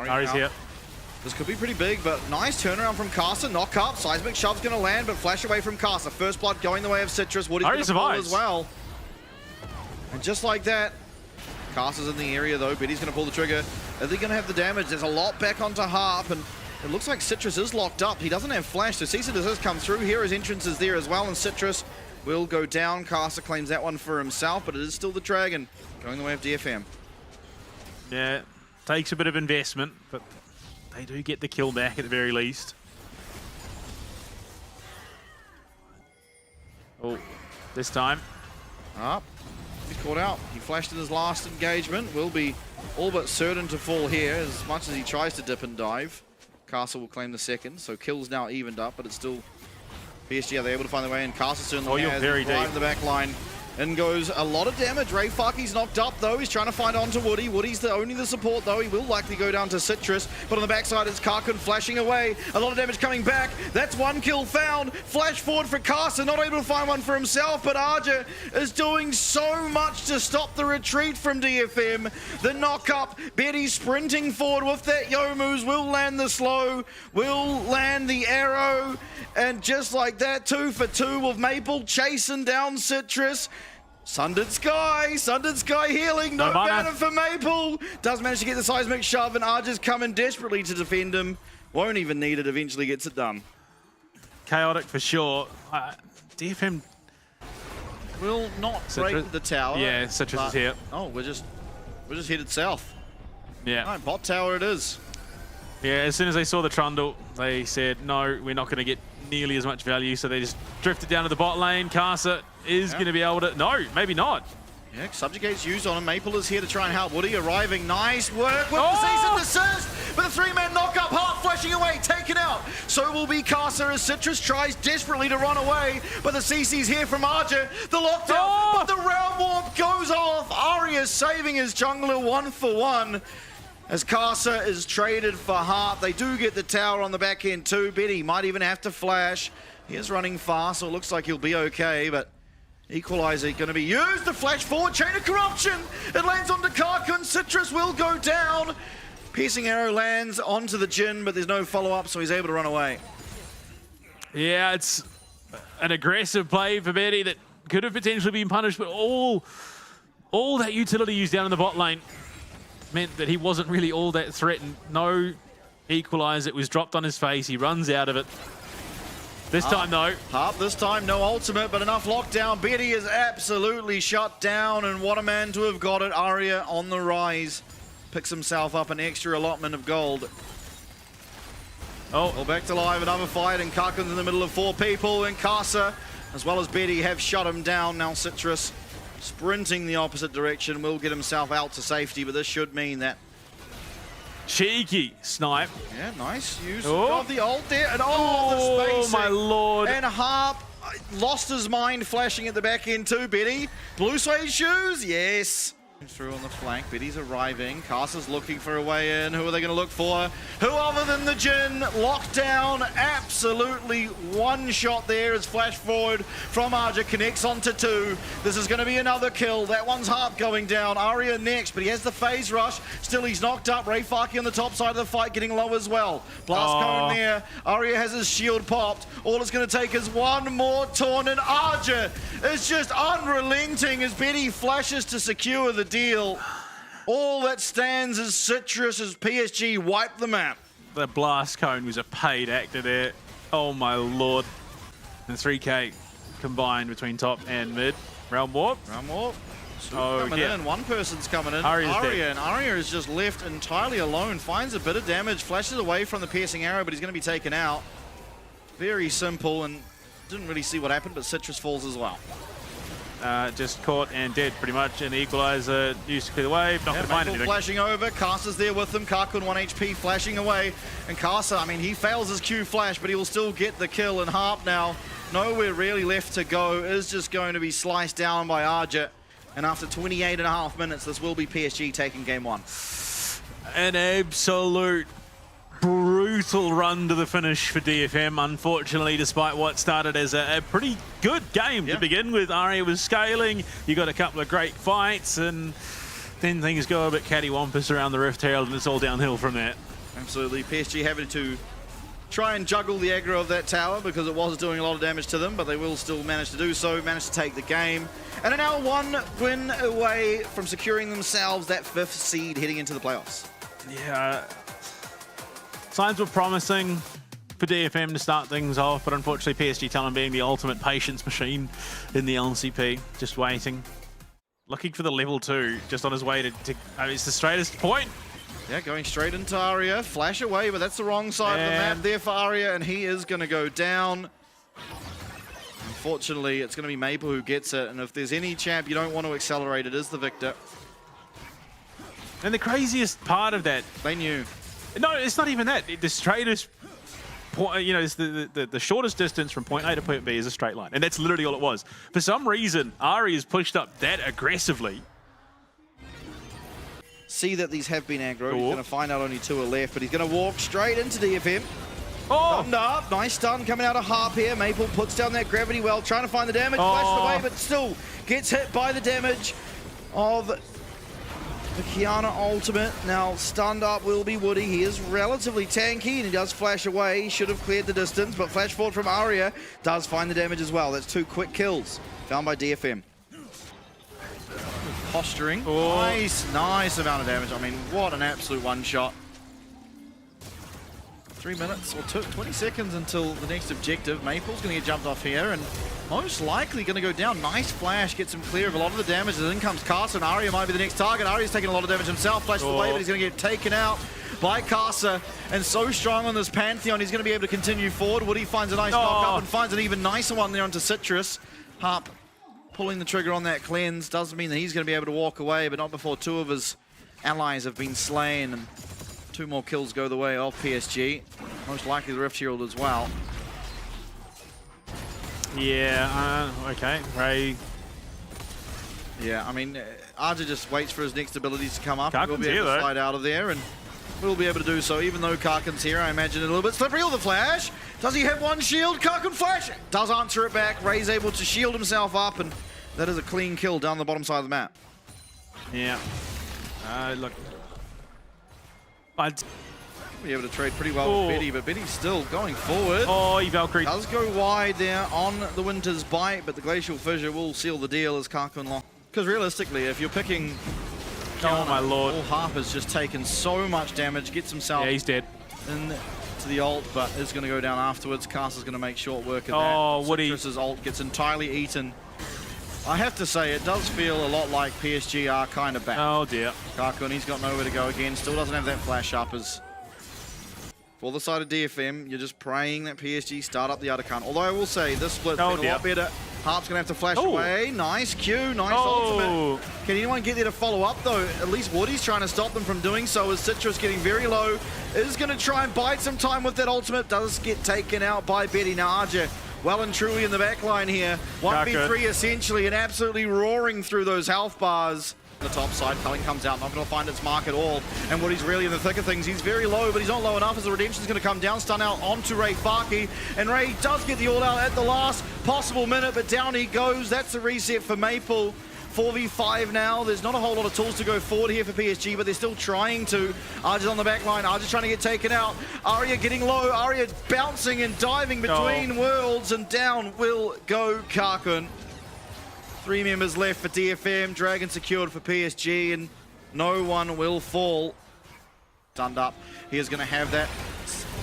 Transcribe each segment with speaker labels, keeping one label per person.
Speaker 1: Ari's here.
Speaker 2: This could be pretty big, but nice turnaround from Casa. Knock up. Seismic Shove's going to land, but flash away from Casa. First blood going the way of Citrus. Woody's going to pull as well. And just like that, Casa's in the area though. Biddy's going to pull the trigger. Are they going to have the damage? There's a lot back onto Harp, and it looks like Citrus is locked up. He doesn't have flash, so Cisa does come through. Here his entrance is there as well, and Citrus will go down. Casa claims that one for himself, but it is still the Dragon going the way of DFM.
Speaker 1: Yeah, takes a bit of investment, but they do get the kill back at the very least. Oh, this time.
Speaker 2: Up. He's caught out. He flashed in his last engagement. Will be all but certain to fall here as much as he tries to dip and dive. Castle will claim the second, so kills now evened up, but it's still PSG. Are they able to find their way in? Castle certainly has.
Speaker 1: Very
Speaker 2: right
Speaker 1: deep.
Speaker 2: in the back line. In goes a lot of damage. Ray Farkey's knocked up though. He's trying to find onto Woody. Woody's only the support though. He will likely go down to Citrus. But on the backside it's Karkun flashing away. A lot of damage coming back. That's one kill found. Flash forward for Carson. Not able to find one for himself. But Arja is doing so much to stop the retreat from DFM. The knock up. Betty sprinting forward with that Youmu's. Will land the slow. Will land the arrow. And just like that, 2 for 2 with Maple chasing down Citrus. Sundered Sky healing, no banner for Maple. Does manage to get the Seismic Shove, and Arja's coming desperately to defend him. Won't even need it, eventually gets it done.
Speaker 1: Chaotic for sure. DFM
Speaker 2: will not break the tower.
Speaker 1: Yeah, Citrus is here.
Speaker 2: Oh, we're just headed south.
Speaker 1: Yeah.
Speaker 2: Right, bot tower it is.
Speaker 1: Yeah, as soon as they saw the Trundle, they said, no, we're not going to get nearly as much value, so they just drifted down to the bot lane. Casa is going to be able to... No, maybe not.
Speaker 2: Yeah, Subjugate's used on him. Maple is here to try and help Woody. Arriving, nice work with the season assist. But the 3-man knock-up, Heart flashing away, taken out. So will be Casa as Citrus tries desperately to run away. But the CC's here from Arja. The lockdown, but the round warp goes off. Arya saving his jungler 1 for 1. As Casa is traded for Heart. They do get the tower on the back end too. Betty might even have to flash. He is running fast, so it looks like he'll be okay, but Equalizer going to be used. The flash forward, Chain of Corruption. It lands onto Karkun. Citrus will go down. Piercing arrow lands onto the Jhin, but there's no follow-up, so he's able to run away.
Speaker 1: Yeah, it's an aggressive play for Betty that could have potentially been punished, but all that utility used down in the bot lane meant that he wasn't really all that threatened. No Equalizer, it was dropped on his face. He runs out of it. This time, though. Harp
Speaker 2: this time, no ultimate, but enough lockdown. Betty is absolutely shut down, and what a man to have got it. Arya on the rise. Picks himself up an extra allotment of gold.
Speaker 1: Oh.
Speaker 2: Well, back to live, another fight, and Karkun's in the middle of 4 people, and Casa, as well as Betty, have shut him down. Now Citrus sprinting the opposite direction, will get himself out to safety, but this should mean that
Speaker 1: cheeky snipe.
Speaker 2: Yeah, nice use of the ult there. And the spacing.
Speaker 1: Oh, my lord.
Speaker 2: And Harp lost his mind flashing at the back end too, Betty. Blue suede shoes, yes. Through on the flank, Betty's arriving. Casa's looking for a way in. Who are they going to look for? Who other than the Jhin? Lockdown, absolutely one shot there as flash forward from Arja connects onto 2. This is going to be another kill. That one's Harp going down. Arya next, but he has the phase rush. Still, he's knocked up. Ray Farkey on the top side of the fight getting low as well. Blast cone there. Arya has his shield popped. All it's going to take is one more taunt, and Arja is just unrelenting as Betty flashes to secure the deal. All that stands is Citrus as PSG wipe the map.
Speaker 1: The blast cone was a paid actor there. Oh my lord. And 3K combined between top and mid. Realm warp.
Speaker 2: Realm warp. Coming in. One person's coming in. Arya, and Arya is just left entirely alone. Finds a bit of damage. Flashes away from the piercing arrow, but he's going to be taken out. Very simple, and didn't really see what happened, but Citrus falls as well.
Speaker 1: Just caught and dead pretty much, and the Equalizer used to clear the wave, not going to find anything.
Speaker 2: Flashing over, Casa's there with him, Karkun 1 HP flashing away, and Casa, I mean, he fails his Q flash, but he will still get the kill, and Harp now, nowhere really left to go, is just going to be sliced down by Arja, and after 28.5 minutes, this will be PSG taking game 1.
Speaker 1: An absolute brutal run to the finish for DFM, unfortunately, despite what started as a pretty good game to begin with. Arya was scaling, you got a couple of great fights, and then things go a bit cattywampus around the Rift Herald, and it's all downhill from that.
Speaker 2: Absolutely. PSG having to try and juggle the aggro of that tower because it was doing a lot of damage to them, but they will still manage to do so, manage to take the game. And are now 1 win away from securing themselves that 5th seed heading into the playoffs.
Speaker 1: Yeah. Signs were promising for DFM to start things off, but unfortunately PSG Talon being the ultimate patience machine in the LCP, just waiting. Looking for the level 2, just on his way to I mean, it's the straightest point.
Speaker 2: Yeah, going straight into Aria, flash away, but that's the wrong side of the map there for Aria, and he is going to go down. Unfortunately, it's going to be Maple who gets it, and if there's any champ you don't want to accelerate, it is the victor.
Speaker 1: And the craziest part of that...
Speaker 2: They knew.
Speaker 1: No, it's not even that. The straightest point, you know, it's the shortest distance from point A to point B is a straight line, and that's literally all it was. For some reason, Ari is pushed up that aggressively.
Speaker 2: See that these have been aggro. He's going to find out only 2 are left, but he's going to walk straight into DFM.
Speaker 1: Oh!
Speaker 2: Stunned up. Nice stun coming out of Harp here. Maple puts down that gravity well, trying to find the damage. Flashed away, but still gets hit by the damage of the Kiana ultimate. Now stunned up will be Woody. He is relatively tanky and he does flash away. He should have cleared the distance, but flash forward from Aria does find the damage as well. That's 2 quick kills found by DFM. Posturing.
Speaker 1: Oh.
Speaker 2: Nice amount of damage. I mean, what an absolute one shot. 3 minutes or 20 seconds until the next objective. Maple's going to get jumped off here and most likely going to go down. Nice flash, gets him clear of a lot of the damage. And in comes Carson. Aria might be the next target. Aria's taking a lot of damage himself. Flashes away, but he's going to get taken out by Carson. And so strong on this Pantheon, he's going to be able to continue forward. Woody finds a nice knock-up and finds an even nicer one there onto Citrus. Harp pulling the trigger on that cleanse doesn't mean that he's going to be able to walk away, but not before 2 of his allies have been slain. And 2 more kills go the way of PSG. Most likely the Rift Herald as well.
Speaker 1: Yeah, okay. Ray.
Speaker 2: Yeah, I mean, Arja just waits for his next abilities to come up.
Speaker 1: Karkin's
Speaker 2: We'll be able
Speaker 1: here,
Speaker 2: to slide out of there, and we'll be able to do so. Even though Karkin's here, I imagine it a little bit slippery. With the flash. Does he have 1 shield? Karkin flash. Does answer it back. Ray's able to shield himself up, and that is a clean kill down the bottom side of the map.
Speaker 1: Yeah. Look. I'd
Speaker 2: Be able to trade pretty well with Betty, but Betty's still going forward.
Speaker 1: Oh, he Valkyrie.
Speaker 2: Does go wide there on the Winter's Bite, but the Glacial Fissure will seal the deal as Karkin lock. Because realistically, if you're picking
Speaker 1: Oh my lord.
Speaker 2: Harp has just taken so much damage, gets himself
Speaker 1: Yeah, he's dead.
Speaker 2: into the ult, but is going to go down afterwards. Caster's going to make short work of that.
Speaker 1: Oh, Woody.
Speaker 2: Citrus's ult gets entirely eaten. I have to say, it does feel a lot like PSG are kind of back.
Speaker 1: Oh dear.
Speaker 2: Karkin, he's got nowhere to go again. Still doesn't have that flash up as... For the side of DFM, you're just praying that PSG start up the other cunt. Although I will say, this split's been a lot better. Harp's going to have to flash away. Nice Q, nice ultimate. Can anyone get there to follow up, though? At least Woody's trying to stop them from doing so as Citrus getting very low. Is going to try and bide some time with that ultimate. Does get taken out by Betty. Now Arja well and truly in the back line here. 1v3 essentially, and absolutely roaring through those health bars. The top side, Culling comes out, not going to find its mark at all. And Woody's really in the thick of things. He's very low, but he's not low enough as the Redemption's going to come down, stun out onto Ray Farkey. And Ray does get the all out at the last possible minute, but down he goes. That's the reset for Maple. 4v5 now. There's not a whole lot of tools to go forward here for PSG, but they're still trying to. Arja's on the back line. Arja's trying to get taken out. Aria getting low. Aria bouncing and diving between worlds, and down will go Karkin. 3 members left for DFM. Dragon secured for PSG, and no one will fall. Stunned up. He is going to have that.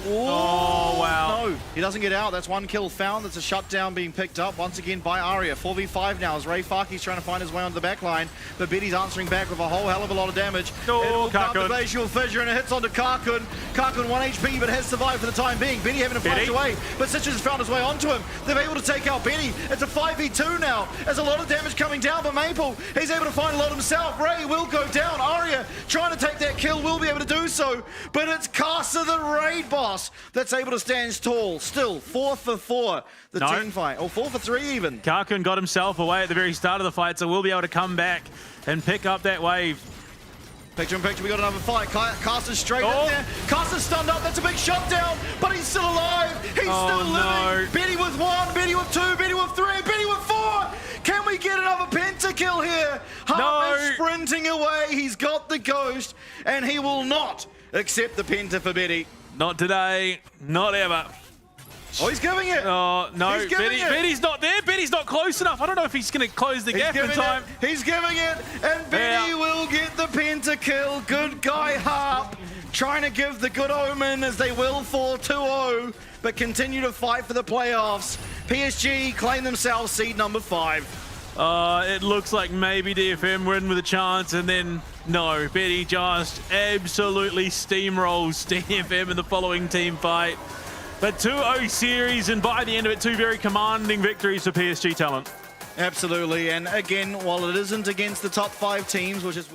Speaker 1: Oh, wow.
Speaker 2: No, he doesn't get out. That's 1 kill found. That's a shutdown being picked up once again by Aria. 4v5 now as Ray Farkey's trying to find his way onto the back line, but Betty's answering back with a whole hell of a lot of damage.
Speaker 1: Oh, Karkin.
Speaker 2: The Glacial Fissure, and it hits onto Karkin. Karkin 1 HP, but has survived for the time being. Betty having to flash away, but Citrus has found his way onto him. They're able to take out Betty. It's a 5v2 now. There's a lot of damage coming down, but Maple, he's able to find a lot himself. Ray will go down. Aria trying to take that kill, will be able to do so, but it's Caster, the raid boss, that's able to stand tall. Still 4 for 4, the team fight. Or 4 for 3 even.
Speaker 1: Karkin got himself away at the very start of the fight, so we'll be able to come back and pick up that wave.
Speaker 2: Picture in picture, we got another fight. Caster's straight in there. Caster's stunned up, that's a big shutdown, but he's still alive. He's still living. Betty with 1, Betty with 2, Betty with 3, Betty with 4. Can we get another pentakill here? Harp is sprinting away. He's got the ghost, and he will not accept the penta for Betty.
Speaker 1: Not today. Not ever.
Speaker 2: Oh, he's giving it.
Speaker 1: Oh, no.
Speaker 2: He's giving it.
Speaker 1: Betty's not there. Betty's not close enough. I don't know if he's going to close the gap in time.
Speaker 2: He's giving it, and Betty will get the pentakill. Good guy, Harp, trying to give the good omen as they will fall 2-0, but continue to fight for the playoffs. PSG claim themselves seed number 5.
Speaker 1: It looks like maybe DFM win with a chance, and then no, Betty just absolutely steamrolls DFM in the following team fight. But 2-0 series, and by the end of it, 2 very commanding victories for PSG Talon.
Speaker 2: Absolutely, and again, while it isn't against the top 5 teams, which is